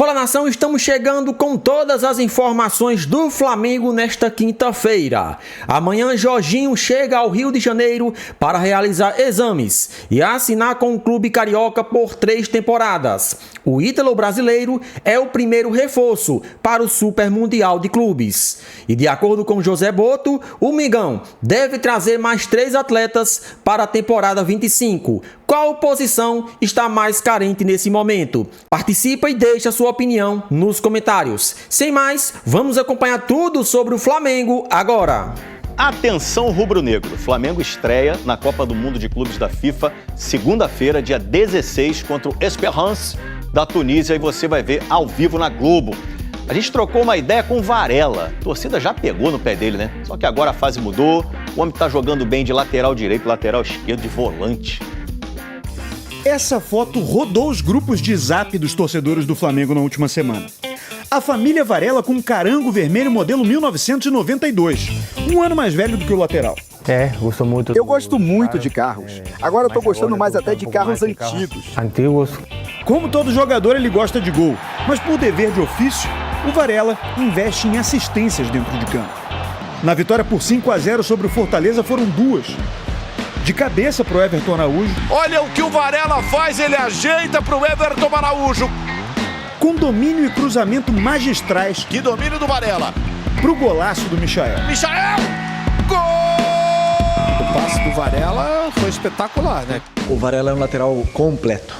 Fala nação, estamos chegando com todas as informações do Flamengo nesta quinta-feira. Amanhã Jorginho chega ao Rio de Janeiro para realizar exames e assinar com o clube carioca por 3 temporadas. O ítalo brasileiro é o primeiro reforço para o Super Mundial de Clubes. E de acordo com José Boto, o Mengão deve trazer mais 3 atletas para a temporada 25. Qual posição está mais carente nesse momento? Participa e deixa sua opinião nos comentários. Sem mais, vamos acompanhar tudo sobre o Flamengo agora. Atenção rubro-negro, Flamengo estreia na Copa do Mundo de Clubes da FIFA, segunda-feira, dia 16, contra o Esperance da Tunísia, e você vai ver ao vivo na Globo. A gente trocou uma ideia com o Varela, a torcida já pegou no pé dele, né? Só que agora a fase mudou, o homem tá jogando bem de lateral direito, lateral esquerdo, de volante. Essa foto rodou os grupos de zap dos torcedores do Flamengo na última semana. A família Varela com um carango vermelho modelo 1992, um ano mais velho do que o lateral. Gosto muito. Eu gosto muito de carros. Agora eu tô gostando mais até de carros antigos. Como todo jogador, ele gosta de gol, mas por dever de ofício, o Varela investe em assistências dentro de campo. Na vitória por 5-0 sobre o Fortaleza foram 2. De cabeça pro Everton Araújo. Olha o que o Varela faz, ele ajeita pro Everton Araújo. Com domínio e cruzamento magistrais. Que domínio do Varela. Pro golaço do Michael. Gol! O passe do Varela foi espetacular, né? O Varela é um lateral completo.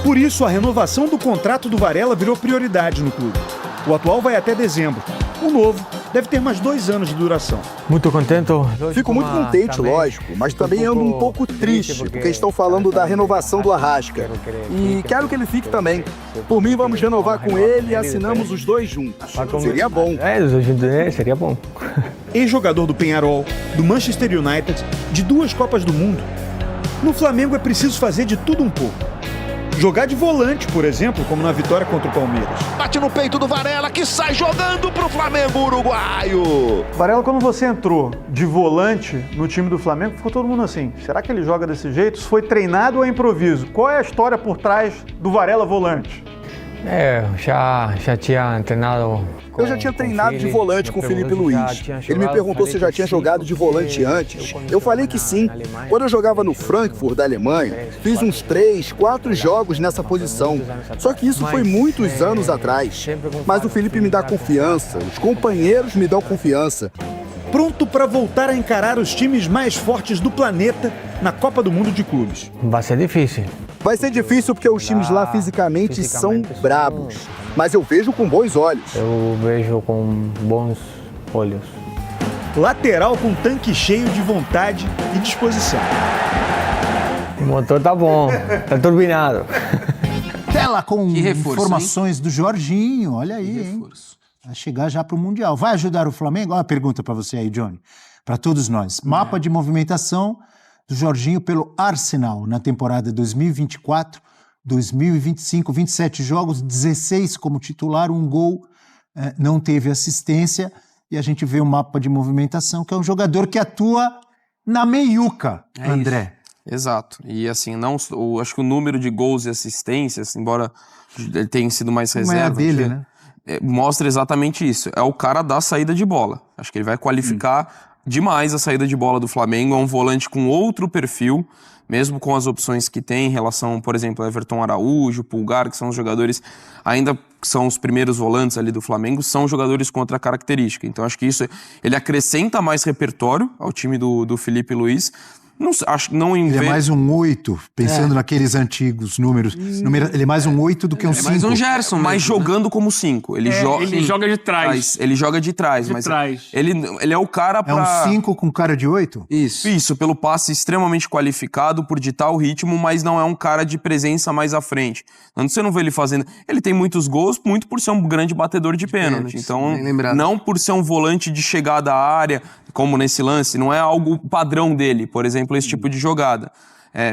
Por isso, a renovação do contrato do Varela virou prioridade no clube. O atual vai até dezembro. O novo deve ter mais 2 anos de duração. Muito contente. Fico muito contente, lógico, mas também ando um pouco triste, porque estão falando da renovação do Arrasca. E quero que ele fique também. Por mim, vamos renovar com ele e assinamos os 2 juntos. Seria bom. Seria bom. Ex-jogador do Penharol, do Manchester United, de 2 Copas do Mundo. No Flamengo é preciso fazer de tudo um pouco. Jogar de volante, por exemplo, como na vitória contra o Palmeiras. Bate no peito do Varela, que sai jogando pro Flamengo uruguaio. Varela, quando você entrou de volante no time do Flamengo, ficou todo mundo assim, será que ele joga desse jeito? Isso foi treinado ou é improviso? Qual é a história por trás do Varela volante? Já tinha treinado. Eu já tinha treinado de volante com o Felipe Luiz. Ele me perguntou se eu já tinha jogado de volante antes. Eu falei que sim. Quando eu jogava no Frankfurt da Alemanha, fiz uns 3, 4 jogos nessa posição. Só que isso foi muitos anos atrás. Mas o Felipe me dá confiança, os companheiros me dão confiança. Pronto para voltar a encarar os times mais fortes do planeta na Copa do Mundo de Clubes. Vai ser difícil. Vai ser difícil porque os times lá fisicamente são brabos. Mas eu vejo com bons olhos. Eu vejo com bons olhos. Lateral com tanque cheio de vontade e disposição. O motor tá bom, tá turbinado. Tela com reforço, informações do Jorginho, olha aí, hein? Vai chegar já pro Mundial. Vai ajudar o Flamengo? Olha uma pergunta para você aí, Johnny. Para todos nós. Mapa de movimentação do Jorginho pelo Arsenal na temporada 2024, 2025, 27 jogos, 16 como titular, 1 gol, não teve assistência, e a gente vê o mapa de movimentação, que é um jogador que atua na meiuca, André. Isso. Exato, e assim, acho que o número de gols e assistências, embora ele tenha sido mais reserva, dele, né? Mostra exatamente isso, é o cara da saída de bola, acho que ele vai qualificar demais a saída de bola do Flamengo, é um volante com outro perfil, mesmo com as opções que tem em relação, por exemplo, Everton Araújo, Pulgar, que são os jogadores, ainda são os primeiros volantes ali do Flamengo, são jogadores com outra característica. Então acho que isso, ele acrescenta mais repertório ao time do Felipe Luiz. Ele é mais um 8, pensando naqueles antigos números. Ele é mais um 8 do que um 5. É mais um Gerson, mas jogando como 5. Ele joga de trás. Ele joga de trás, mas ele é o cara pra... É um 5 com cara de 8? Isso, pelo passe extremamente qualificado, por ditar o ritmo, mas não é um cara de presença mais à frente. Então, você não vê ele fazendo... Ele tem muitos gols, muito por ser um grande batedor de pênalti. Então, não por ser um volante de chegada à área, como nesse lance, não é algo padrão dele, por exemplo, esse tipo de jogada.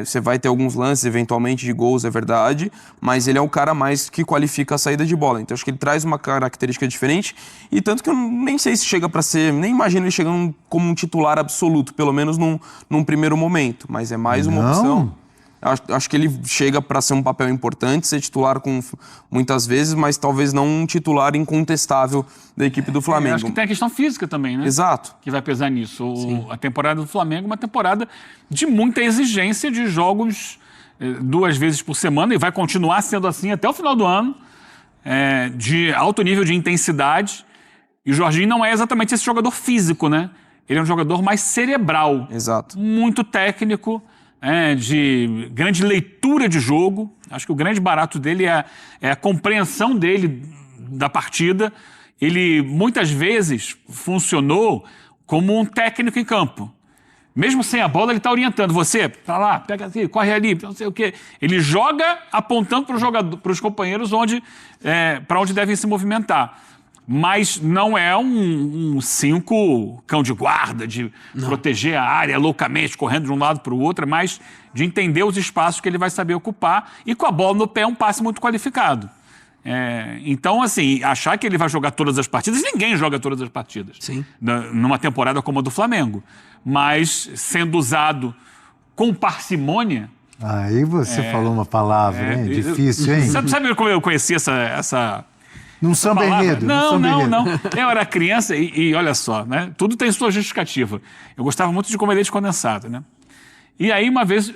Você vai ter alguns lances, eventualmente, de gols, é verdade, mas ele é o cara mais que qualifica a saída de bola. Então, acho que ele traz uma característica diferente, e tanto que eu nem sei se chega para ser, nem imagino ele chegando como um titular absoluto, pelo menos num primeiro momento, mas é mais uma opção. Acho que ele chega para ser um papel importante, ser titular muitas vezes, mas talvez não um titular incontestável da equipe do Flamengo. Acho que tem a questão física também, né? Exato. Que vai pesar nisso. A temporada do Flamengo é uma temporada de muita exigência de jogos 2 vezes por semana e vai continuar sendo assim até o final do ano, de alto nível de intensidade. E o Jorginho não é exatamente esse jogador físico, né? Ele é um jogador mais cerebral. Exato. Muito técnico, de grande leitura de jogo. Acho que o grande barato dele é a compreensão dele da partida. Ele, muitas vezes, funcionou como um técnico em campo. Mesmo sem a bola, ele está orientando. Você, para lá, pega aqui, corre ali, não sei o quê. Ele joga apontando para os companheiros para onde devem se movimentar. Mas não é um 5 cão de guarda, de proteger a área loucamente, correndo de um lado para o outro, é mais de entender os espaços que ele vai saber ocupar e com a bola no pé é um passe muito qualificado. Então, assim, achar que ele vai jogar todas as partidas, ninguém joga todas as partidas. Sim. Numa temporada como a do Flamengo. Mas sendo usado com parcimônia... Aí você falou uma palavra, hein? Difícil, hein? Sabe como eu conheci essa Num samba enredo. Não. Eu era criança e olha só, né? Tudo tem sua justificativa. Eu gostava muito de comer leite condensado, né? E aí, uma vez...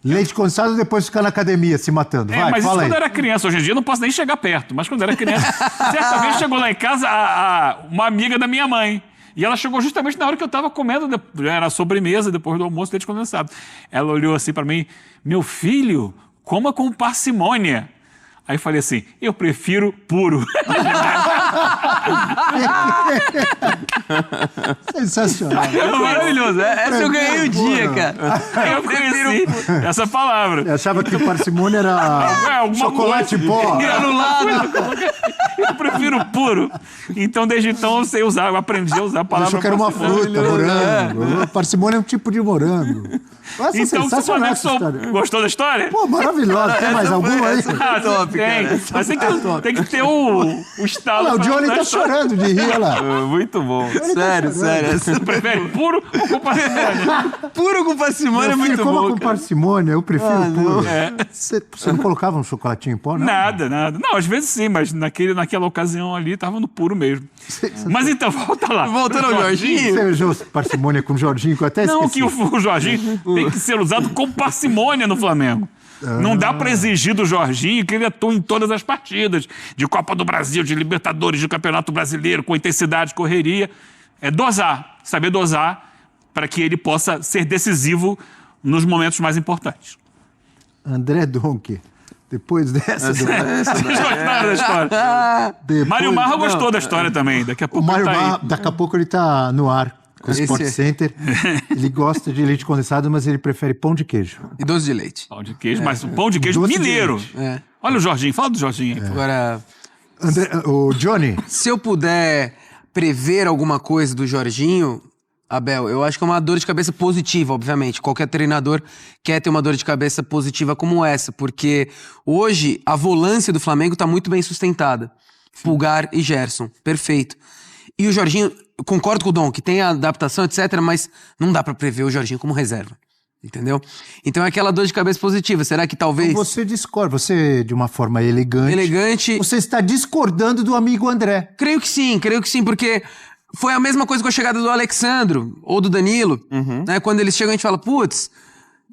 Leite condensado depois ficar na academia se matando. Vai, mas isso fala quando eu aí. era criança. Hoje em dia eu não posso nem chegar perto. Mas quando eu era criança... certa vez chegou lá em casa uma amiga da minha mãe. E ela chegou justamente na hora que eu estava comendo, era a sobremesa, depois do almoço, leite condensado. Ela olhou assim para mim, meu filho, coma com parcimônia. Aí eu falei assim, eu prefiro puro. Sensacional. Maravilhoso. Essa eu ganhei o dia, cara. Eu conheci essa palavra. Eu achava que parcimônia era chocolate em pó. Granulado. Eu prefiro puro. Então, desde então, eu aprendi a usar a palavra. Eu achou que era uma fruta, morango. Parcimônia é um tipo de morango. Nossa, então, você gostou da história? Pô, maravilhosa. Tem mais alguma aí? Top, cara. Mas tem que ter o estalo. O Johnny tá chorando de rir, olha lá. Muito bom. Sério. Você prefere puro ou com parcimônia? Puro com parcimônia é muito bom. Como com parcimônia, eu prefiro puro. Você não colocava um chocolatinho em pó, não? Nada. Não, às vezes sim, mas naquela ocasião ali tava no puro mesmo. Mas então, volta lá. Voltando ao Jorginho. Você usou parcimônia com o Jorginho, que eu até esqueci. Não, que o Jorginho tem que ser usado com parcimônia no Flamengo. Não dá para exigir do Jorginho que ele atue em todas as partidas, de Copa do Brasil, de Libertadores, de Campeonato Brasileiro, com intensidade, correria. É dosar, saber dosar para que ele possa ser decisivo nos momentos mais importantes. André Donk, depois dessa... Vocês gostaram da história? Mário Marra gostou da história também. Daqui a pouco o Mário ele tá Marra, aí. daqui a pouco ele tá no ar. Com o Sport Center. Ele gosta de leite condensado, mas ele prefere pão de queijo. E doce de leite. Pão de queijo, mas um pão de queijo Doce de mineiro. É. Olha o Jorginho, fala do Jorginho aí. Agora, O Johnny, se eu puder prever alguma coisa do Jorginho, Abel, eu acho que é uma dor de cabeça positiva, obviamente. Qualquer treinador quer ter uma dor de cabeça positiva como essa, porque hoje a volância do Flamengo está muito bem sustentada. Pulgar e Gerson, perfeito. E o Jorginho, eu concordo com o Dom, que tem a adaptação, etc., mas não dá pra prever o Jorginho como reserva. Entendeu? Então é aquela dor de cabeça positiva. Será que talvez... você discorda. Você, de uma forma elegante... Você está discordando do amigo André. Creio que sim, porque foi a mesma coisa com a chegada do Alexandro ou do Danilo. Né? Quando eles chegam, a gente fala, putz,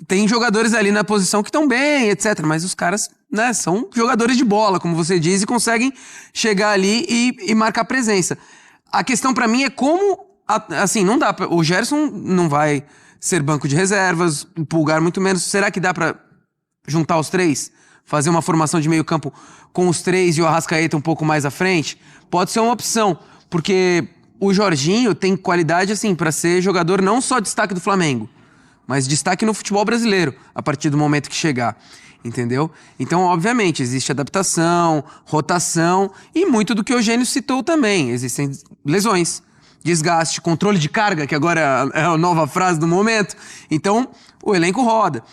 tem jogadores ali na posição que estão bem, etc. Mas os caras, né, são jogadores de bola, como você diz, e conseguem chegar ali e marcar presença. A questão pra mim é como, assim, não dá pra, o Gerson não vai ser banco de reservas, o Pulgar muito menos. Será que dá pra juntar os três? Fazer uma formação de meio campo com os três e o Arrascaeta um pouco mais à frente? Pode ser uma opção, porque o Jorginho tem qualidade, assim, pra ser jogador não só destaque do Flamengo, mas destaque no futebol brasileiro, a partir do momento que chegar. Entendeu? Então, obviamente, existe adaptação, rotação e muito do que o Eugênio citou também. Existem lesões, desgaste, controle de carga, que agora é a nova frase do momento. Então, o elenco roda.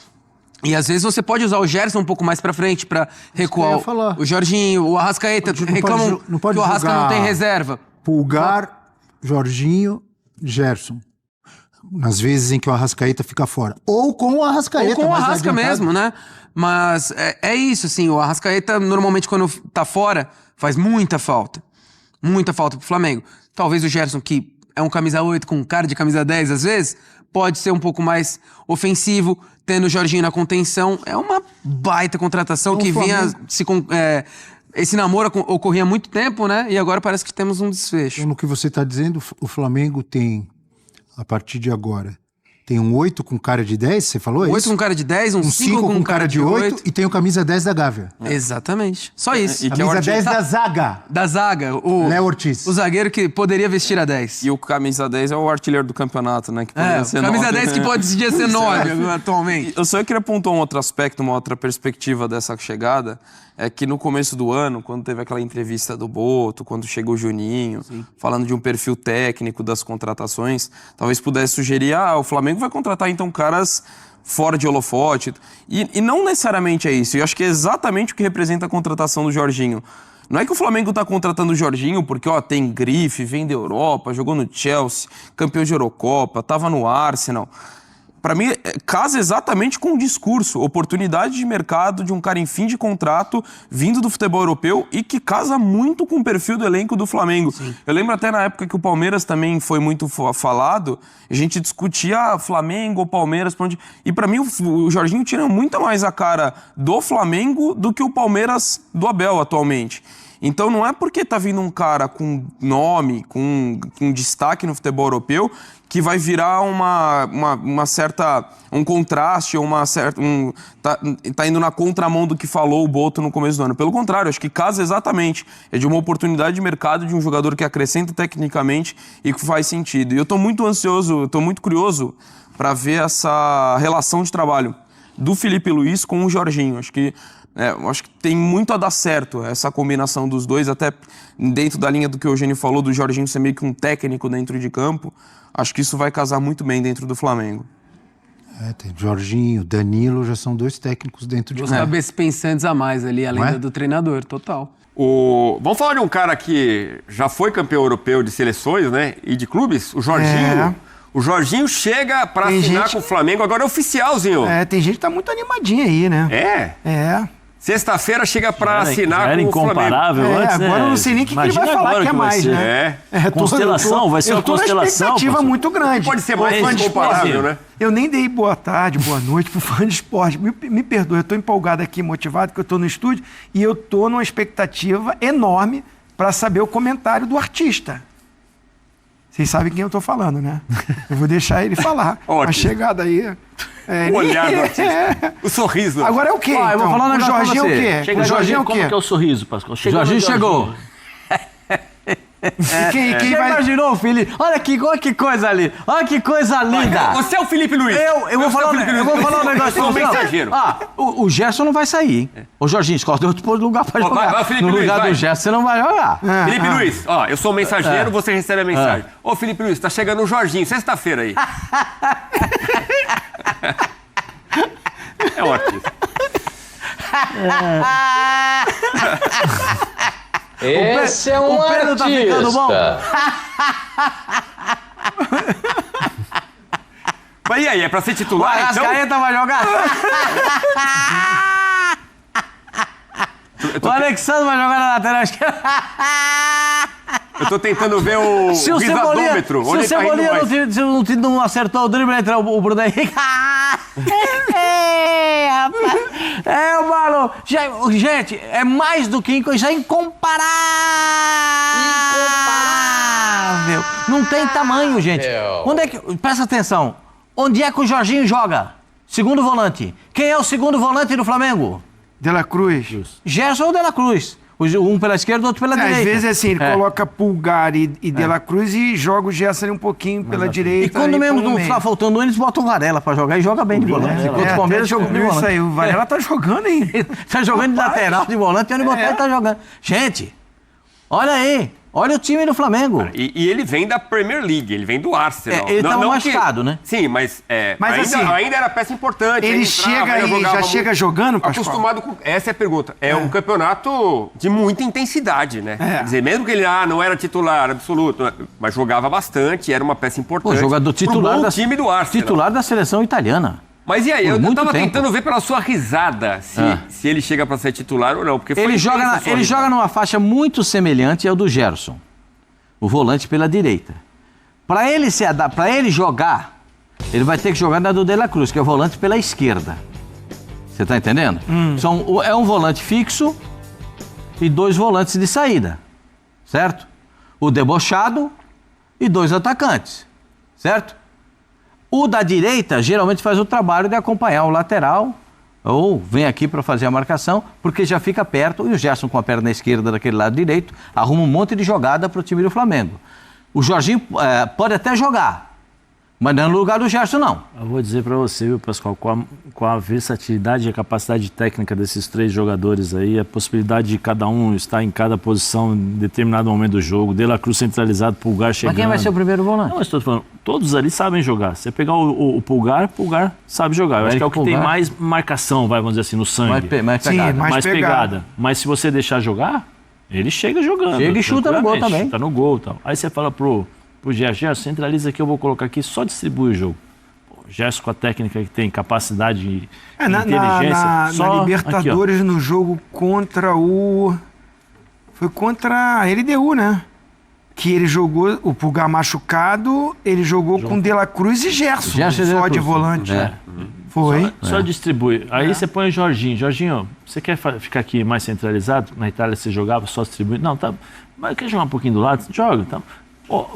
E às vezes você pode usar o Gerson um pouco mais pra frente pra recuar o Jorginho, o Arrascaeta. Reclamam que o Arrasca não tem reserva. Pulgar, Jorginho, Gerson. nas vezes em que o Arrascaeta fica fora. Ou com o Arrascaeta. Ou com o Arrasca mesmo, né? Mas é isso, assim, o Arrascaeta normalmente quando tá fora faz muita falta. Muita falta pro Flamengo. Talvez o Gerson, que é um camisa 8 com cara de camisa 10 às vezes, pode ser um pouco mais ofensivo, tendo o Jorginho na contenção. É uma baita contratação que vinha esse namoro ocorria há muito tempo, né? E agora parece que temos um desfecho. Então, no que você está dizendo, o Flamengo tem, a partir de agora, tem um 8 com cara de 10, você falou? 8 com cara de 10, um 5 com cara de 8. E tem o camisa 10 da Gávea. Exatamente. Só isso. Camisa 10 da zaga. Da zaga. O Léo Ortiz. O zagueiro que poderia vestir a 10. E o camisa 10 é o artilheiro do campeonato, né? Que poderia ser camisa 9. 10 que podia ser 9 atualmente. Eu só queria apontar um outro aspecto, uma outra perspectiva dessa chegada. É que no começo do ano, quando teve aquela entrevista do Boto, quando chegou o Juninho, falando de um perfil técnico das contratações, talvez pudesse sugerir, o Flamengo vai contratar então caras fora de holofote. E não necessariamente é isso. Eu acho que é exatamente o que representa a contratação do Jorginho. Não é que o Flamengo está contratando o Jorginho porque tem grife, vem da Europa, jogou no Chelsea, campeão de Eurocopa, estava no Arsenal. Para mim, casa exatamente com o discurso, oportunidade de mercado de um cara em fim de contrato, vindo do futebol europeu e que casa muito com o perfil do elenco do Flamengo. Sim. Eu lembro até na época que o Palmeiras também foi muito falado, a gente discutia Flamengo ou Palmeiras, e para mim o Jorginho tira muito mais a cara do Flamengo do que o Palmeiras do Abel atualmente. Então não é porque tá vindo um cara com nome, com destaque no futebol europeu, que vai virar um contraste, ou tá indo na contramão do que falou o Boto no começo do ano. Pelo contrário, acho que casa exatamente. É de uma oportunidade de mercado de um jogador que acrescenta tecnicamente e que faz sentido. E eu tô muito ansioso, tô muito curioso para ver essa relação de trabalho do Felipe Luiz com o Jorginho. Acho que tem muito a dar certo essa combinação dos dois, até dentro da linha do que o Eugênio falou, do Jorginho ser meio que um técnico dentro de campo. Acho que isso vai casar muito bem dentro do Flamengo. Tem Jorginho, Danilo, já são 2 técnicos dentro de campo. Os cabeças pensantes a mais ali, além do treinador, total. Vamos falar de um cara que já foi campeão europeu de seleções, né? E de clubes, o Jorginho. O Jorginho chega pra assinar com o Flamengo, agora é oficialzinho. Tem gente que tá muito animadinha aí, né? Sexta-feira chega pra assinar com o Flamengo. Antes, agora eu não sei nem o que ele vai falar que é mais, né? Constelação, vai ser uma constelação. Uma expectativa muito grande. Pode ser mais incomparável, né? Eu nem dei boa tarde, boa noite pro fã de esporte. Me perdoe, eu tô empolgado aqui, motivado, porque eu tô no estúdio e eu tô numa expectativa enorme pra saber o comentário do artista. Vocês sabem quem eu tô falando, né? Eu vou deixar ele falar. A chegada aí... o olhar do artista. O sorriso. Agora é o quê? Eu vou falar um negócio o Jorginho é o quê? O Jorginho é o quê? Como que é o sorriso, Pascoal? O Jorginho chegou. Quem vai... imaginou, Felipe? Olha que coisa ali. Olha que coisa linda. Você é o Felipe Luiz. Eu vou falar um negócio. Eu sou mensageiro. O Gerson não vai sair. O Jorginho, escolhe outro lugar pra jogar. Felipe no Luiz, lugar do Gerson, você não vai jogar. Felipe Luiz, eu sou o mensageiro, você recebe a mensagem. Ô, Felipe Luiz, tá chegando o Jorginho, sexta-feira aí. É um artista. Esse é um artista. Tá ficando bom. Mas e aí, é pra ser titular, então? O Arrascaeta vai jogar? O Alexandre vai jogar na lateral esquerda? Eu tô tentando ver o risadômetro. Se o Cebolinha não acertou o drible, entra o Bruno Henrique. Mano. Gente, é mais do que já é incomparável. Não tem tamanho, gente. Presta atenção. Onde é que o Jorginho joga? Segundo volante. Quem é o segundo volante do Flamengo? De La Cruz. Gerson ou De La Cruz? Um pela esquerda, o outro pela direita. Às vezes assim, ele coloca Pulgar e De La Cruz e joga o Gerson ali um pouquinho pela direita. E quando mesmo não tá faltando um, eles botam o Varela pra jogar e joga bem de volante. Enquanto o Palmeiras jogou de volante. Isso aí, o Varela tá jogando aí. Tá jogando de lateral, de volante, e onde botar ele tá jogando. Gente, olha aí. Olha o time do Flamengo. E ele vem da Premier League, ele vem do Arsenal. Ele estava machucado, né? Sim, mas ainda era peça importante. Ele já chega jogando, Pascoal? Acostumado com... Essa é a pergunta. É um campeonato de muita intensidade, né? Quer dizer, mesmo que ele não era titular absoluto, mas jogava bastante, era uma peça importante. Jogador titular do time do Arsenal. Titular da seleção italiana. Mas e aí? Eu tava tentando ver pela sua risada se ele chega para ser titular ou não. Porque ele joga numa faixa muito semelhante ao do Gerson, o volante pela direita. Para ele jogar, ele vai ter que jogar na do De La Cruz, que é o volante pela esquerda. Você tá entendendo? É um volante fixo e 2 volantes de saída, certo? O debochado e 2 atacantes, certo? O da direita geralmente faz o trabalho de acompanhar o lateral ou vem aqui para fazer a marcação, porque já fica perto, e o Gerson com a perna esquerda daquele lado direito arruma um monte de jogada para o time do Flamengo. O Jorginho pode até jogar, mas não é no lugar do Gerson, não. Eu vou dizer para você, viu, Pascoal, com a versatilidade e a capacidade técnica desses 3 jogadores aí, a possibilidade de cada um estar em cada posição em determinado momento do jogo, De La Cruz centralizado, Pulgar chegando. Mas quem vai ser o primeiro volante? Não, eu estou falando, todos ali sabem jogar. Se você pegar o Pulgar sabe jogar. Eu acho que é o que tem mais marcação, vamos dizer assim, no sangue. Mais pegada. Mais pegada. Mas se você deixar jogar, ele chega jogando. Chega e chuta no gol também. Chuta no gol e tal. Aí você fala pro Gerson, centraliza aqui, eu vou colocar aqui, só distribui o jogo. O Gerson com a técnica que tem, capacidade e inteligência. Na Libertadores, aqui, no jogo contra o... Foi contra a LDU, né? Que ele jogou, o Pulgar machucado, ele jogou com De La Cruz e Gerson só de volante. Foi. Só distribui. Aí você põe o Jorginho. Jorginho, você quer ficar aqui mais centralizado? Na Itália você jogava só distribuir? Não, tá. Mas quer jogar um pouquinho do lado? Joga, então.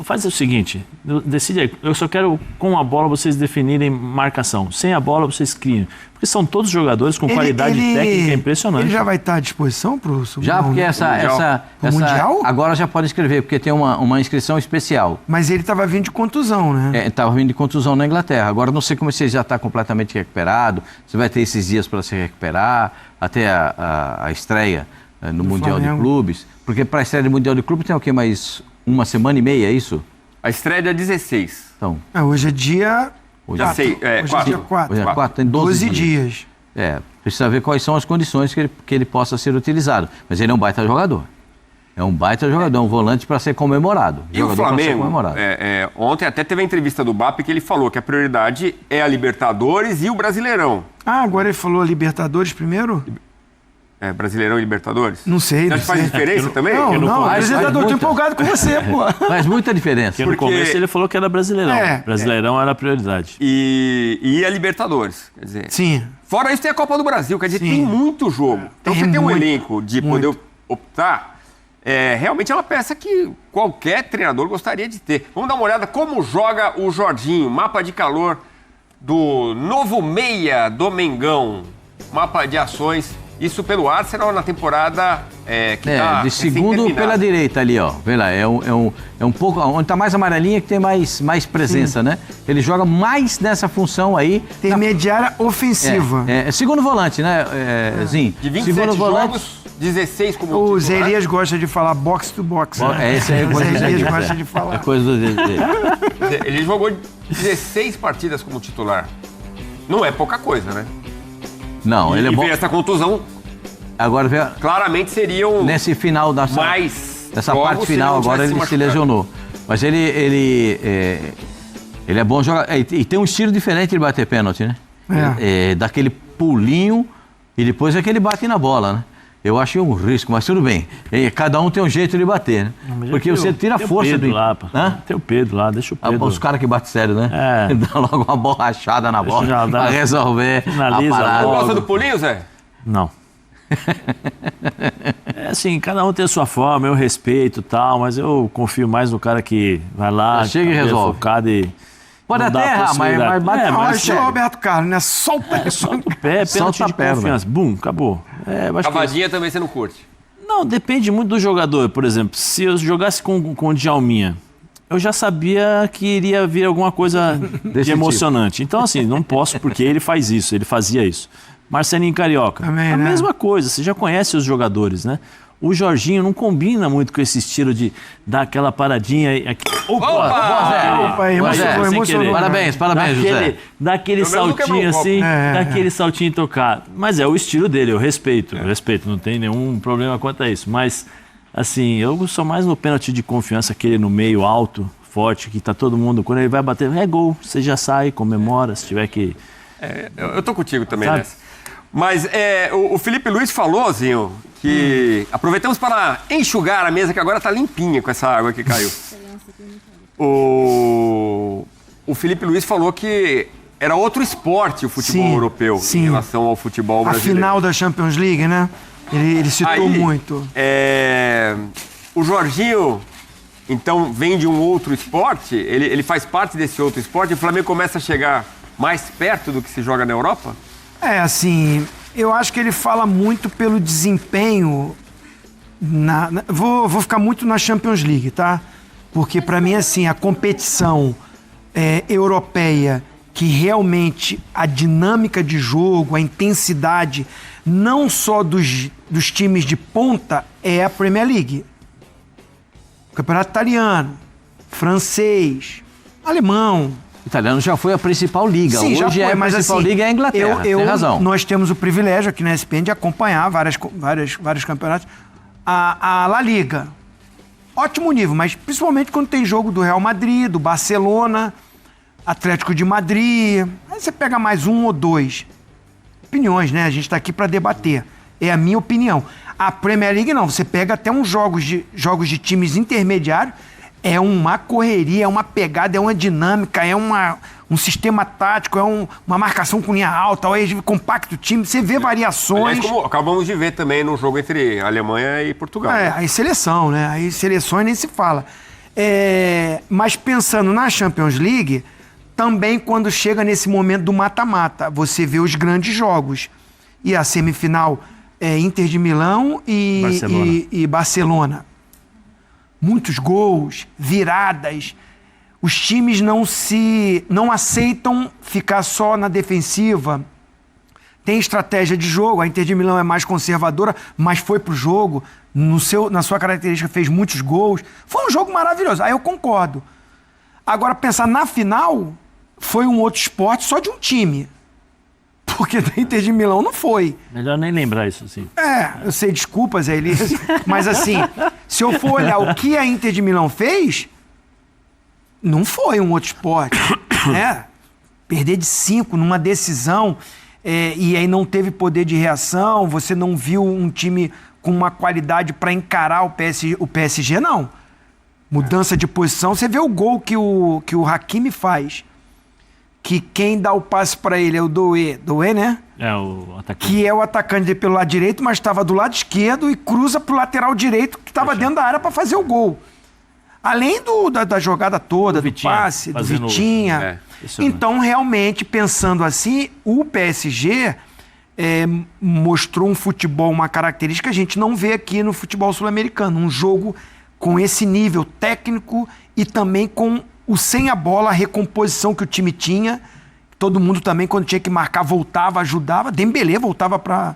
Faz o seguinte, decide aí, eu só quero com a bola vocês definirem marcação, sem a bola vocês criam, porque são todos jogadores com qualidade técnica impressionante. Ele já vai estar à disposição para o Já, porque essa Mundial? Agora já pode inscrever, porque tem uma inscrição especial. Mas ele estava vindo de contusão, né? Estava vindo de contusão na Inglaterra, agora não sei como se ele já está completamente recuperado, você vai ter esses dias para se recuperar, até a estreia no Mundial de Clubes, porque para a estreia do Mundial de Clubes tem o quê, mais... 1 semana e meia, é isso? A estreia é dia 16. Então. Hoje é dia... Hoje é dia 4. Hoje é 4, tem 12 dias. Precisa ver quais são as condições que ele possa ser utilizado. Mas ele é um baita jogador. É um volante para ser comemorado. E o Flamengo, ontem até teve a entrevista do BAP que ele falou que a prioridade é a Libertadores e o Brasileirão. Agora ele falou Libertadores primeiro? Brasileirão e Libertadores? Não sei. Acho que faz diferença também? Não, apresentador, eu tô empolgado com você, pô. Faz muita diferença. Porque no começo ele falou que era Brasileirão. Brasileirão era a prioridade. E a Libertadores, quer dizer... Sim. Fora isso tem a Copa do Brasil, quer dizer, tem muito jogo. Então você tem um elenco de poder optar, realmente é uma peça que qualquer treinador gostaria de ter. Vamos dar uma olhada como joga o Jorginho, mapa de calor do novo meia do Mengão, mapa de ações... Isso pelo Arsenal na temporada que tá de segundo pela direita ali, ó. Vê lá, é um pouco... Onde tá mais amarelinha que tem mais presença, né? Ele joga mais nessa função aí. Intermediária ofensiva. Segundo volante, né, Zinho? De 27 jogos, 16 como titular. O Zé Elias gosta de falar box to box. Esse aí é o Zé Elias gosta de falar. É coisa do dele. Ele jogou 16 partidas como titular. Não é pouca coisa, né? Não, ele é bom. E essa contusão, agora claramente seriam nesse final dessa parte final agora ele se lesionou. Mas ele é bom jogador e tem um estilo diferente de bater pênalti, né? Daquele pulinho e depois é que ele bate na bola, né? Eu achei um risco, mas tudo bem. Cada um tem um jeito de bater, né? Porque você tira a força do... Tem o Pedro lá, deixa o Pedro. Os caras que batem sério, né? Dá logo uma borrachada na bola pra resolver a parada. Você gosta do pulinho, Zé? Não. Assim, cada um tem a sua forma, eu respeito e tal, mas eu confio mais no cara que vai lá, chega e resolve. Pode até errar, mas bate mas o Roberto Carlos, né? Solta o pé, pênalti de confiança. Bum, acabou. Cavadinha também você não curte? Não, depende muito do jogador. Por exemplo, se eu jogasse com o Djalminha, eu já sabia que iria vir alguma coisa de emocionante. Então, assim, não posso porque ele faz isso, ele fazia isso. Marcelinho Carioca, também, a mesma coisa, você já conhece os jogadores, né? O Jorginho não combina muito com esse estilo de dar aquela paradinha aqui. Opa, emocionou. Parabéns, José. Dá aquele saltinho assim, dá aquele saltinho tocar. Mas é o estilo dele, eu respeito, não tem nenhum problema quanto a isso. Mas, assim, eu sou mais no pênalti de confiança, aquele no meio alto, forte, que tá todo mundo, quando ele vai bater, é gol, você já sai, comemora, se tiver que... Eu tô contigo também nessa. Mas o Felipe Luiz falou, Zinho, que aproveitamos para enxugar a mesa, que agora tá limpinha com essa água que caiu. O Felipe Luiz falou que era outro esporte o futebol europeu em relação ao futebol brasileiro. A final da Champions League, né? Ele citou muito. O Jorginho, então, vem de um outro esporte, ele faz parte desse outro esporte, e o Flamengo começa a chegar mais perto do que se joga na Europa? Assim, eu acho que ele fala muito pelo desempenho. Vou ficar muito na Champions League, tá? Porque para mim, assim, a competição europeia, que realmente a dinâmica de jogo, a intensidade, não só dos times de ponta, é a Premier League. O campeonato italiano, francês, alemão. O italiano já foi a principal liga. Sim, hoje a principal liga é a Inglaterra. Tem razão. Nós temos o privilégio aqui na ESPN de acompanhar vários campeonatos. A La Liga, ótimo nível, mas principalmente quando tem jogo do Real Madrid, do Barcelona, Atlético de Madrid. Aí você pega mais um ou dois. Opiniões, né? A gente está aqui para debater. É a minha opinião. A Premier League não. Você pega até uns jogos de times intermediários. É uma correria, é uma pegada, é uma dinâmica, é um sistema tático, é uma marcação com linha alta, é compacto time, você vê variações. Aliás, como acabamos de ver também no jogo entre Alemanha e Portugal. Aí seleção, né? Aí seleções nem se fala. Mas pensando na Champions League, também quando chega nesse momento do mata-mata, você vê os grandes jogos. E a semifinal é Inter de Milão e Barcelona. Muitos gols, viradas. Os times não aceitam ficar só na defensiva. Tem estratégia de jogo. A Inter de Milão é mais conservadora, mas foi pro jogo. Na sua característica, fez muitos gols. Foi um jogo maravilhoso. Aí eu concordo. Agora, pensar na final, foi um outro esporte só de um time. Porque da Inter de Milão não foi. Melhor nem lembrar isso, assim. Eu sei, desculpas, Elias. Mas assim, se eu for olhar o que a Inter de Milão fez, não foi um outro esporte. Perder de 5 numa decisão, e aí não teve poder de reação, você não viu um time com uma qualidade para encarar o PSG, não. Mudança de posição, você vê o gol que o Hakimi faz. Que quem dá o passe para ele é o Doué, né? O atacante. Que é o atacante dele pelo lado direito, mas estava do lado esquerdo e cruza pro lateral direito, que estava dentro da área para fazer o gol. Além da jogada toda, do passe, do Vitinha. Então, realmente, pensando assim, o PSG mostrou um futebol, uma característica que a gente não vê aqui no futebol sul-americano. Um jogo com esse nível técnico e também com o sem a bola, a recomposição que o time tinha. Todo mundo também, quando tinha que marcar, voltava, ajudava. Dembélé voltava para...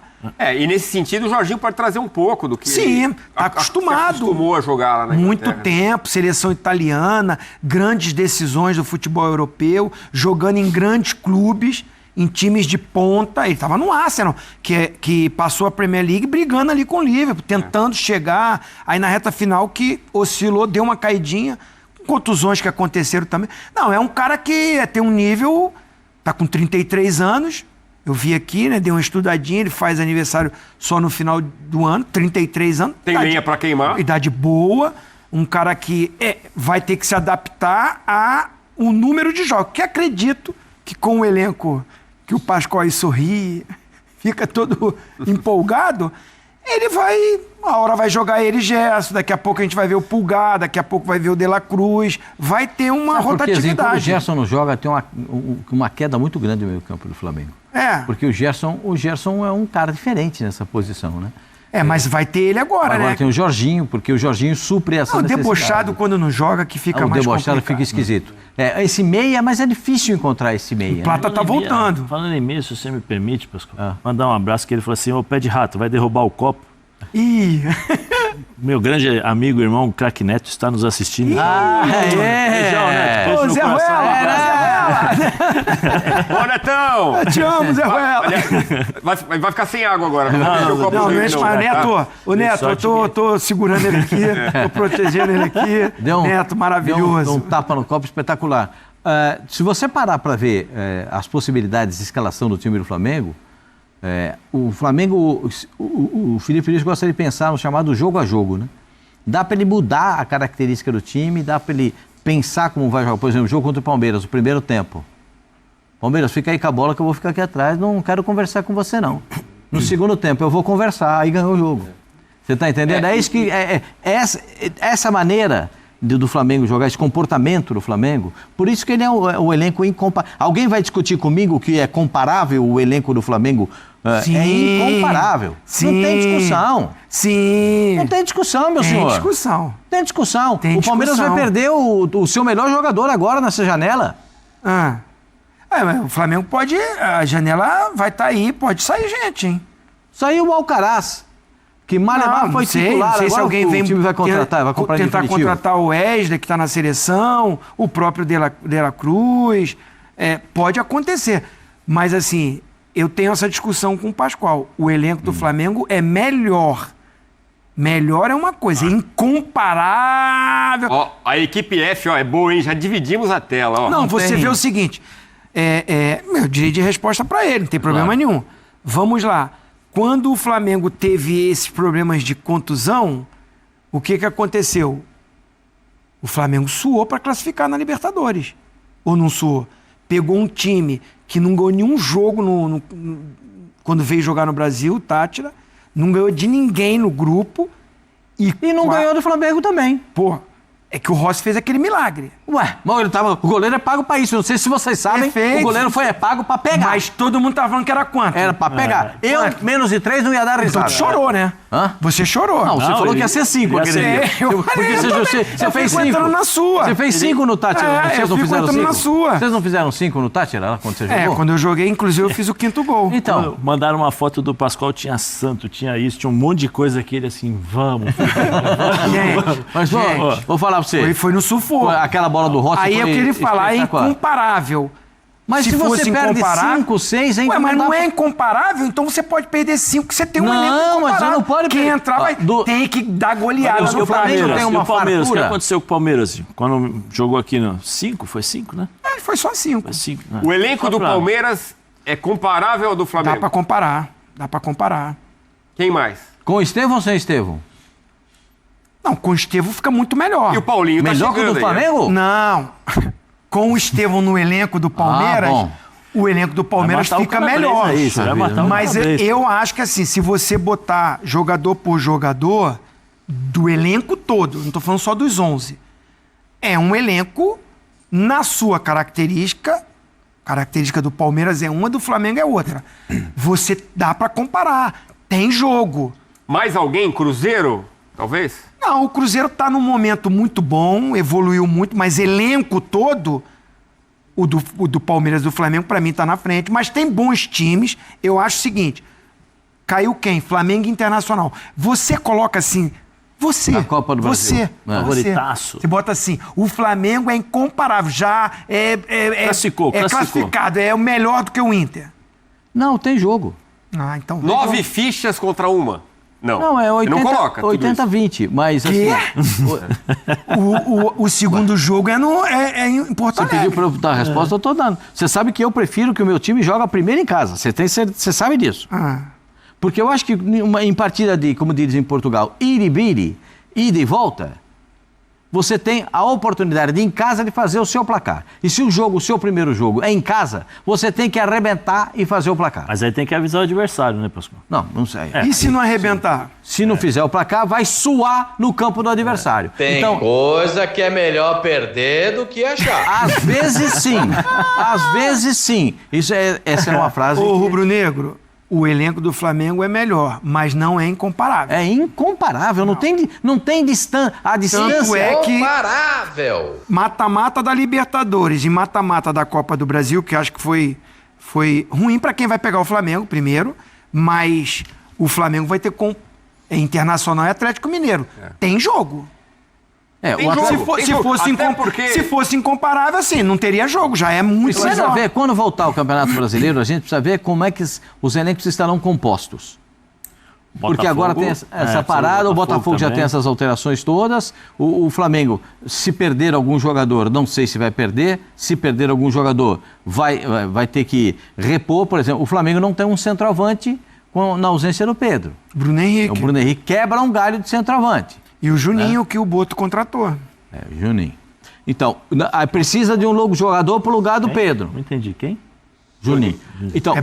E nesse sentido, o Jorginho pode trazer um pouco do que... Sim, acostumado. Acostumou a jogar lá na Inglaterra. Muito tempo, seleção italiana, grandes decisões do futebol europeu, jogando em grandes clubes, em times de ponta. Ele estava no Arsenal, que passou a Premier League brigando ali com o Liverpool, tentando chegar. Aí na reta final que oscilou, deu uma caidinha, contusões que aconteceram também. Não, é um cara que tem um nível... Tá com 33 anos, eu vi aqui, né? Deu uma estudadinha, ele faz aniversário só no final do ano, 33 anos. Tem lenha pra queimar. Idade boa, um cara que vai ter que se adaptar a um número de jogos. Que acredito que com o elenco que o Pascoal aí sorri, fica todo empolgado, ele vai... Uma hora vai jogar ele Gerson, daqui a pouco a gente vai ver o Pulgar, daqui a pouco vai ver o De La Cruz, vai ter uma rotatividade. Quando o Gerson não joga, tem uma queda muito grande no meio campo do Flamengo. Porque o Gerson é um cara diferente nessa posição, né? Mas vai ter ele agora, né? Agora tem o Jorginho, porque o Jorginho supre essa necessidade. O debochado quando não joga que fica mais complicado. O debochado fica esquisito. Esse meia, mas é difícil encontrar esse meia. O Plata tá voltando. Falando em meia, se você me permite, Pascoal, mandar um abraço que ele falou assim, ô pé de rato, vai derrubar o copo? Ih! meu grande amigo e irmão, Craque Neto, está nos assistindo. Beijão, Neto. Ô, Zé Ruela! Ô, Netão! Eu te amo, Zé Ruela! Vai ficar sem água agora. Não enche mais. Neto, o Neto, eu tô segurando ele aqui, tô protegendo ele aqui. Neto, maravilhoso. Deu um tapa no copo espetacular. Se você parar para ver as possibilidades de escalação do time do Flamengo, o Flamengo, o Felipe Luiz gosta de pensar no chamado jogo a jogo, né? Dá para ele mudar a característica do time, dá para ele pensar como vai jogar. Por exemplo, o jogo contra o Palmeiras, o primeiro tempo. Palmeiras, fica aí com a bola que eu vou ficar aqui atrás, não quero conversar com você não. No segundo tempo eu vou conversar, aí ganhou o jogo. Você tá entendendo? É isso que essa maneira do Flamengo jogar, esse comportamento do Flamengo, por isso que ele é o elenco incomparável. Alguém vai discutir comigo que é comparável o elenco do Flamengo? Sim, é incomparável. Sim, não tem discussão. Sim. Não tem discussão, meu senhor. Tem discussão. O Palmeiras vai perder o seu melhor jogador agora nessa janela. Mas o Flamengo pode... A janela vai estar aí, pode sair gente, hein? Saiu o Alcaraz. Que Malemar foi titular, não sei se alguém vem o time vai contratar, vai comprar tentar contratar o Wesley, que está na seleção, o próprio De La Cruz. Pode acontecer. Mas, assim, eu tenho essa discussão com o Pascoal. O elenco do Flamengo é melhor. Melhor é uma coisa, incomparável. Ó, a equipe F, é boa, hein? Já dividimos a tela, ó. Não, você vê o seguinte, meu direito de resposta para ele, não tem problema nenhum. Vamos lá. Quando o Flamengo teve esses problemas de contusão, o que aconteceu? O Flamengo suou para classificar na Libertadores. Ou não suou? Pegou um time que não ganhou nenhum jogo quando veio jogar no Brasil, Tátira, não ganhou de ninguém no grupo. E não ganhou do Flamengo também. Pô, é que o Rossi fez aquele milagre. Ué, o goleiro é pago pra isso. Não sei se vocês sabem, o goleiro foi pago pra pegar. Mas todo mundo tá falando que era quanto? Era pra pegar. Menos de 3 não ia dar risada. Então tu chorou, né? Você chorou. Não, você falou que ia ser 5 aquele dia. Porque você fez 5. Na sua. Você fez 5 no Tátira. Vocês não fizeram 5? Na sua. Vocês não fizeram 5 no Tátira quando você jogou? Quando eu joguei, inclusive, eu fiz o 5º gol. Então, mandaram uma foto do Pascoal, tinha santo, tinha isso, tinha um monte de coisa que ele assim, vamos. Mas vou falar pra você. Foi no sufoco. Aquela bola do Rossi. Aí eu queria falar, é incomparável. Mas se você perde 5, 6, hein? Mas não é incomparável, então você pode perder 5, que você tem um elenco incomparável. Mas você não pode Quem entrar tem que dar goleada no Flamengo. Tem uma Palmeiras, o que aconteceu com o Palmeiras? Quando jogou aqui no 5, foi 5, né? Foi só 5. O elenco do Palmeiras é comparável ao do Flamengo? Dá pra comparar. Quem mais? Com o Estevão ou sem Estevão? Não, com o Estevão fica muito melhor. E o Paulinho melhor tá chegando que o do Flamengo? Não. Com o Estevão no elenco do Palmeiras, o elenco do Palmeiras fica melhor. Mas eu acho que assim, se você botar jogador por jogador, do elenco todo, não tô falando só dos 11, é um elenco na sua característica do Palmeiras é uma, do Flamengo é outra. Você dá pra comparar. Tem jogo. Mais alguém? Cruzeiro? Talvez? Não, o Cruzeiro tá num momento muito bom, evoluiu muito, mas elenco todo, o do Palmeiras e do Flamengo, pra mim, tá na frente. Mas tem bons times. Eu acho o seguinte, caiu quem? Flamengo e Internacional. Você coloca assim, Na Copa do Brasil. Favoritaço. Você bota assim, o Flamengo é incomparável, já classificado, é o melhor do que o Inter. Não, tem jogo. Então... 9 fichas contra uma. Não, é 80, não coloca 80-20, mas assim... o segundo jogo é em Porto Alegre. Você pediu para eu dar a resposta, eu tô dando. Você sabe que eu prefiro que o meu time jogue primeiro em casa. Você sabe disso. Porque eu acho que em partida de, como diz em Portugal, ida e volta, você tem a oportunidade de em casa de fazer o seu placar. E se o seu primeiro jogo é em casa, você tem que arrebentar e fazer o placar. Mas aí tem que avisar o adversário, né, Pascoal? Não sei. E se não arrebentar? Se não fizer o placar, vai suar no campo do adversário. Tem coisa que é melhor perder do que achar. Às vezes sim. Às vezes sim. Essa é uma frase... Ô, rubro-negro, o elenco do Flamengo é melhor, mas não é incomparável. É incomparável, não tem distância. A distância Tanto é que incomparável. Mata-mata da Libertadores e mata-mata da Copa do Brasil, que acho que foi ruim para quem vai pegar o Flamengo primeiro, mas o Flamengo vai ter É Internacional e Atlético Mineiro. Tem jogo. Se fosse incomparável, assim, não teria jogo, já é muito precisa melhor. ver, quando voltar o Campeonato Brasileiro, a gente precisa ver como é que os elencos estarão compostos. Porque agora tem essa parada, o Botafogo já tem essas alterações todas, o Flamengo, se perder algum jogador, não sei se vai perder, se perder algum jogador, vai ter que repor, por exemplo, o Flamengo não tem um centroavante na ausência do Pedro. Bruno Henrique. O Bruno Henrique quebra um galho de centroavante. E o Juninho, que o Boto contratou. Juninho. Então, precisa de um jogador pro lugar do Pedro. Não entendi. Quem? Juninho. Então,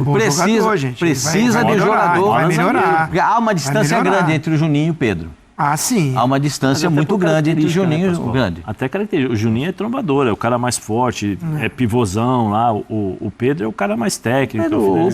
precisa de jogador. Vai melhorar. Porque há uma distância grande entre o Juninho e o Pedro. Sim. Há uma distância muito grande entre o Juninho e o grande. Até característica. O Juninho é trombador, é o cara mais forte, é pivôzão lá. O Pedro é o cara mais técnico, O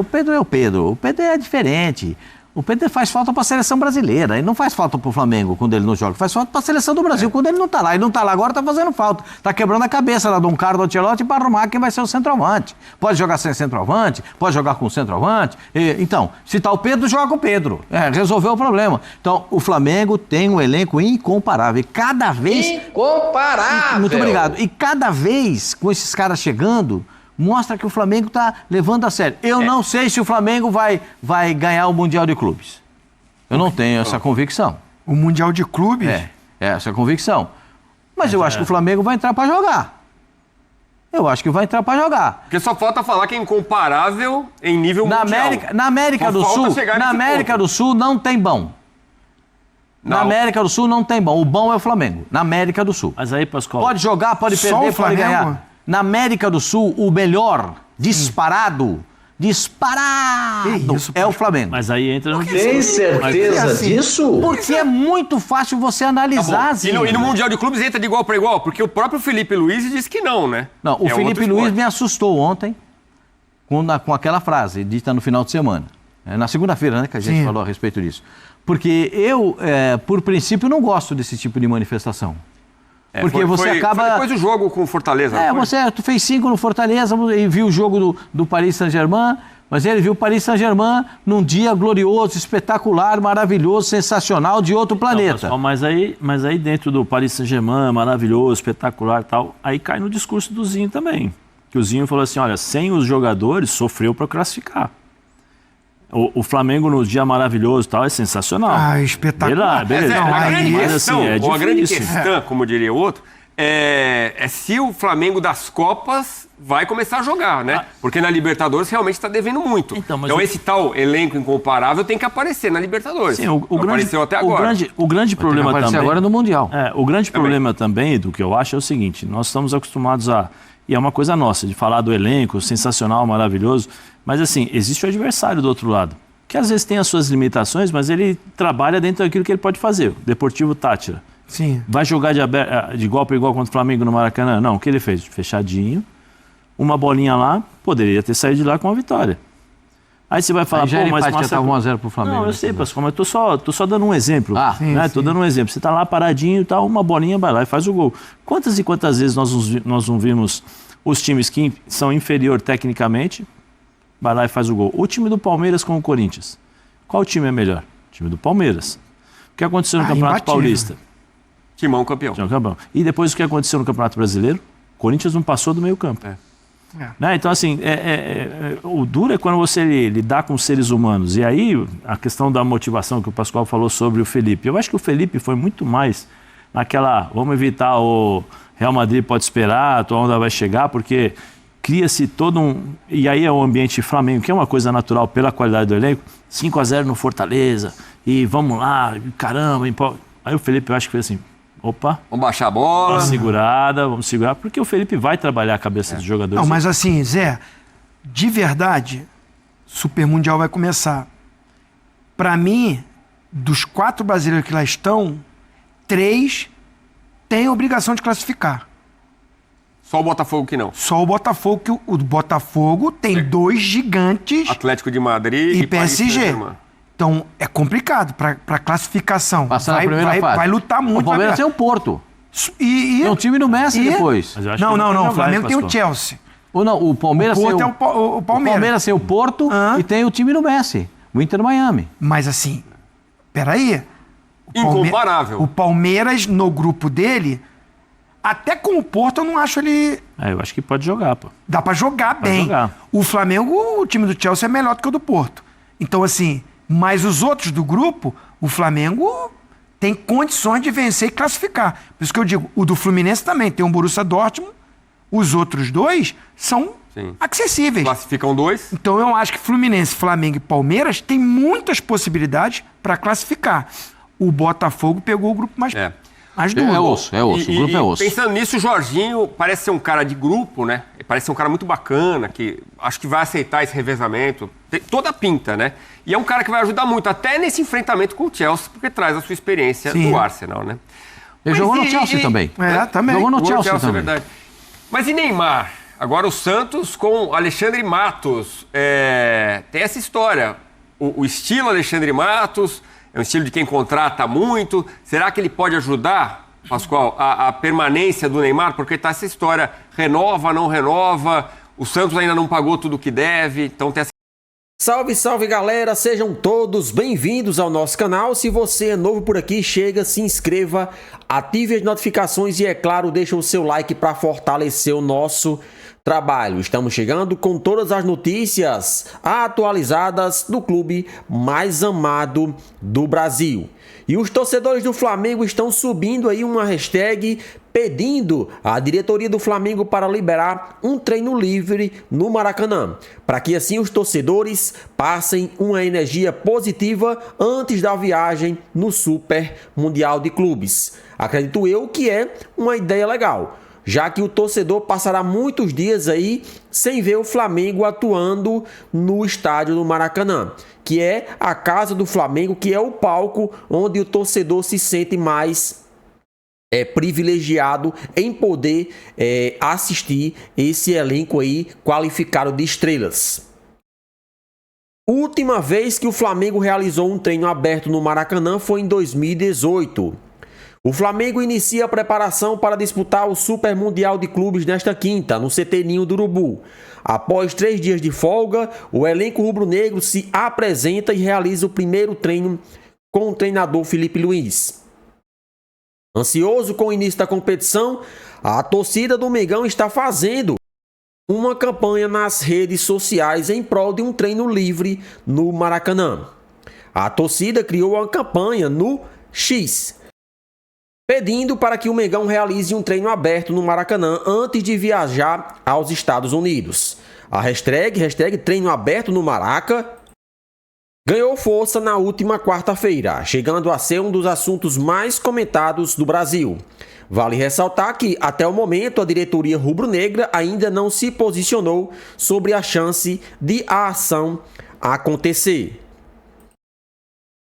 Pedro é o Pedro. O Pedro é diferente. O Pedro faz falta para a seleção brasileira. Ele não faz falta para o Flamengo quando ele não joga. Faz falta para a seleção do Brasil quando ele não está lá. Ele não está lá agora, está fazendo falta. Está quebrando a cabeça lá de um cara do Ancelotti para arrumar quem vai ser o centroavante. Pode jogar sem centroavante, pode jogar com centroavante. Então, se está o Pedro, joga com o Pedro. Resolveu o problema. Então, o Flamengo tem um elenco incomparável. E cada vez... Incomparável! Muito obrigado. E cada vez, com esses caras chegando... mostra que o Flamengo está levando a sério. Eu não sei se o Flamengo vai ganhar o Mundial de Clubes. Eu não tenho essa convicção. O Mundial de Clubes? Essa convicção. Mas eu acho que o Flamengo vai entrar para jogar. Eu acho que vai entrar para jogar. Porque só falta falar que é incomparável em nível mundial. Na América do Sul não tem bom. Na América do Sul não tem bom. O bom é o Flamengo. Na América do Sul. Mas aí, Pascoal... Pode jogar, pode perder, pode ganhar. Na América do Sul, o melhor, disparado, é o Flamengo. Mas aí entra no... Tem certeza disso? Porque é muito fácil você analisar. E no Mundial de Clubes entra de igual para igual? Porque o próprio Felipe Luiz disse que não, né? Não, o Felipe Luiz me assustou ontem com aquela frase dita no final de semana. Na segunda-feira, né, que a gente falou a respeito disso. Porque eu, por princípio, não gosto desse tipo de manifestação. Porque você acaba... Foi depois do jogo com o Fortaleza. Tu fez 5 no Fortaleza e viu o jogo do Paris Saint-Germain, mas ele viu o Paris Saint-Germain num dia glorioso, espetacular, maravilhoso, sensacional, de outro planeta. Não, mas aí dentro do Paris Saint-Germain, maravilhoso, espetacular e tal, aí cai no discurso do Zinho também. Que o Zinho falou assim, olha, sem os jogadores, sofreu para classificar. O Flamengo no dia maravilhoso e tal é sensacional. Espetacular. Beleza. A grande questão, como diria o outro, é se o Flamengo das Copas vai começar a jogar, né? Porque na Libertadores realmente está devendo muito. Então esse tal elenco incomparável tem que aparecer na Libertadores. Sim, apareceu até agora. O grande problema também... agora no Mundial. O grande problema também, do que eu acho, é o seguinte, nós estamos acostumados e é uma coisa nossa, de falar do elenco sensacional, maravilhoso, mas assim, existe o adversário do outro lado, que às vezes tem as suas limitações, mas ele trabalha dentro daquilo que ele pode fazer. O Deportivo Táchira. Sim. Vai jogar de igual para igual contra o Flamengo no Maracanã? Não, o que ele fez? Fechadinho, uma bolinha lá, poderia ter saído de lá com a vitória. Aí você vai falar, mas já estava 1-0 pro Flamengo. Não, eu sei, Pascoal, mas tô só dando um exemplo. Tô dando um exemplo. Você tá lá paradinho e tal, uma bolinha vai lá e faz o gol. Quantas e quantas vezes nós não vimos os times que são inferior tecnicamente, vai lá e faz o gol? O time do Palmeiras com o Corinthians. Qual time é melhor? O time do Palmeiras. O que aconteceu no Campeonato Paulista? Timão campeão. E depois o que aconteceu no Campeonato Brasileiro? O Corinthians não passou do meio campo. Né? Então, assim, o duro é quando você lidar com seres humanos. E aí, a questão da motivação que o Pascoal falou sobre o Felipe. Eu acho que o Felipe foi muito mais naquela, vamos evitar o Real Madrid pode esperar, a tua onda vai chegar, porque cria-se todo um... E aí é o ambiente Flamengo, que é uma coisa natural pela qualidade do elenco, 5-0 no Fortaleza, e vamos lá, caramba. Aí o Felipe, eu acho que fez assim, opa... Vamos baixar a bola. Vamos segurar, porque o Felipe vai trabalhar a cabeça dos jogadores. Não, mas assim, Zé, de verdade, Super Mundial vai começar. Para mim, dos 4 brasileiros que lá estão, 3 têm a obrigação de classificar. Só o Botafogo que não. Só o Botafogo, que o Botafogo tem 2 gigantes. Atlético de Madrid e PSG. Então, é complicado para classificação. Passar na primeira fase. Vai lutar muito. O Palmeiras tem o Porto. Tem um time no Messi depois. Não. O Flamengo tem o Chelsea. O Palmeiras tem o Palmeiras. O Palmeiras tem o Porto e tem o time no Messi. O Inter Miami. Mas assim, peraí. Incomparável. O Palmeiras, no grupo dele, até com o Porto, eu não acho ele... Eu acho que pode jogar, pô. Dá pra jogar bem. Jogar. O Flamengo, o time do Chelsea é melhor do que o do Porto. Então, assim, mas os outros do grupo, o Flamengo tem condições de vencer e classificar. Por isso que eu digo, o do Fluminense também tem um Borussia Dortmund, os outros dois são acessíveis. Classificam 2. Então eu acho que Fluminense, Flamengo e Palmeiras têm muitas possibilidades para classificar. O Botafogo pegou o grupo mais duro. É osso. O grupo é osso. Pensando nisso, o Jorginho parece ser um cara de grupo, né? Parece ser um cara muito bacana, que acho que vai aceitar esse revezamento. Tem toda a pinta, né? E é um cara que vai ajudar muito, até nesse enfrentamento com o Chelsea, porque traz a sua experiência do Arsenal, né? Ele jogou no Chelsea também. Também. Jogou no Chelsea também. É verdade. Mas e Neymar? Agora o Santos com Alexandre Matos. Tem essa história. O estilo Alexandre Matos é um estilo de quem contrata muito. Será que ele pode ajudar, Pascoal, a permanência do Neymar? Porque tá essa história, renova, não renova, o Santos ainda não pagou tudo o que deve, então tem essa... Salve, salve galera, sejam todos bem-vindos ao nosso canal. Se você é novo por aqui, chega, se inscreva, ative as notificações e, é claro, deixa o seu like para fortalecer o nosso trabalho. Estamos chegando com todas as notícias atualizadas do clube mais amado do Brasil. E os torcedores do Flamengo estão subindo aí uma hashtag pedindo à diretoria do Flamengo para liberar um treino livre no Maracanã, para que assim os torcedores passem uma energia positiva antes da viagem no Super Mundial de Clubes. Acredito eu que é uma ideia legal, já que o torcedor passará muitos dias aí sem ver o Flamengo atuando no estádio do Maracanã, que é a casa do Flamengo, que é o palco onde o torcedor se sente mais privilegiado em poder assistir esse elenco aí qualificado de estrelas. Última vez que o Flamengo realizou um treino aberto no Maracanã foi em 2018. O Flamengo inicia a preparação para disputar o Super Mundial de Clubes nesta quinta, no CT Ninho do Urubu. Após 3 dias de folga, o elenco rubro-negro se apresenta e realiza o primeiro treino com o treinador Felipe Luiz. Ansioso com o início da competição, a torcida do Mengão está fazendo uma campanha nas redes sociais em prol de um treino livre no Maracanã. A torcida criou uma campanha no X, pedindo para que o Mengão realize um treino aberto no Maracanã antes de viajar aos Estados Unidos. A hashtag treino aberto no Maraca ganhou força na última quarta-feira, chegando a ser um dos assuntos mais comentados do Brasil. Vale ressaltar que, até o momento, a diretoria rubro-negra ainda não se posicionou sobre a chance de a ação acontecer.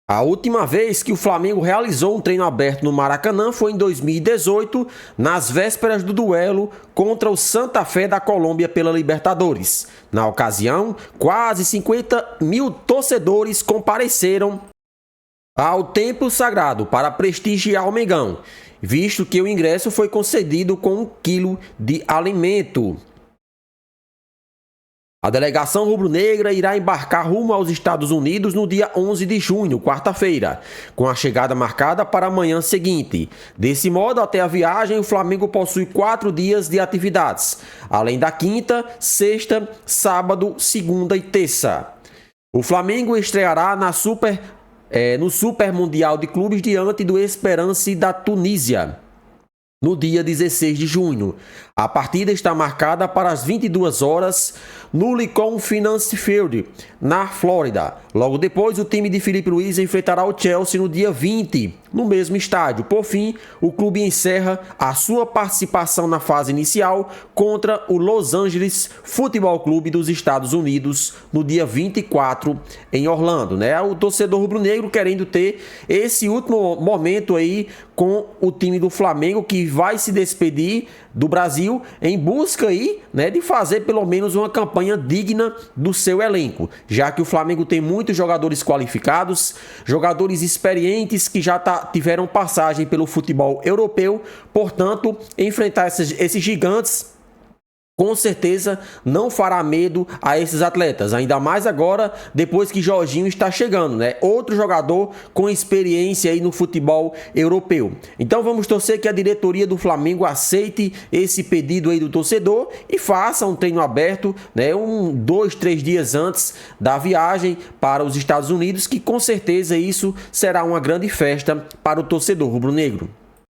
A última vez que o Flamengo realizou um treino aberto no Maracanã foi em 2018, nas vésperas do duelo contra o Santa Fé da Colômbia pela Libertadores. Na ocasião, quase 50 mil torcedores compareceram ao Templo Sagrado para prestigiar o Mengão, visto que o ingresso foi concedido com 1 quilo de alimento. A delegação rubro-negra irá embarcar rumo aos Estados Unidos no dia 11 de junho, quarta-feira, com a chegada marcada para a manhã seguinte. Desse modo, até a viagem, o Flamengo possui 4 dias de atividades, além da quinta, sexta, sábado, segunda e terça. O Flamengo estreará no Super Mundial de Clubes diante do Esperance da Tunísia, no dia 16 de junho. A partida está marcada para as 22 horas no Lincoln Finance Field, na Flórida. Logo depois, o time de Felipe Luiz enfrentará o Chelsea no dia 20, no mesmo estádio. Por fim, o clube encerra a sua participação na fase inicial contra o Los Angeles Futebol Clube dos Estados Unidos no dia 24 em Orlando, né? O torcedor rubro-negro querendo ter esse último momento aí com o time do Flamengo, que vai se despedir do Brasil em busca aí, né, de fazer pelo menos uma campanha digna do seu elenco, já que o Flamengo tem muitos jogadores qualificados, jogadores experientes que já tiveram passagem pelo futebol europeu. Portanto, enfrentar esses gigantes com certeza não fará medo a esses atletas, ainda mais agora depois que Jorginho está chegando, né? Outro jogador com experiência aí no futebol europeu. Então vamos torcer que a diretoria do Flamengo aceite esse pedido aí do torcedor e faça um treino aberto, né? 2, 3 dias antes da viagem para os Estados Unidos, que com certeza isso será uma grande festa para o torcedor rubro-negro.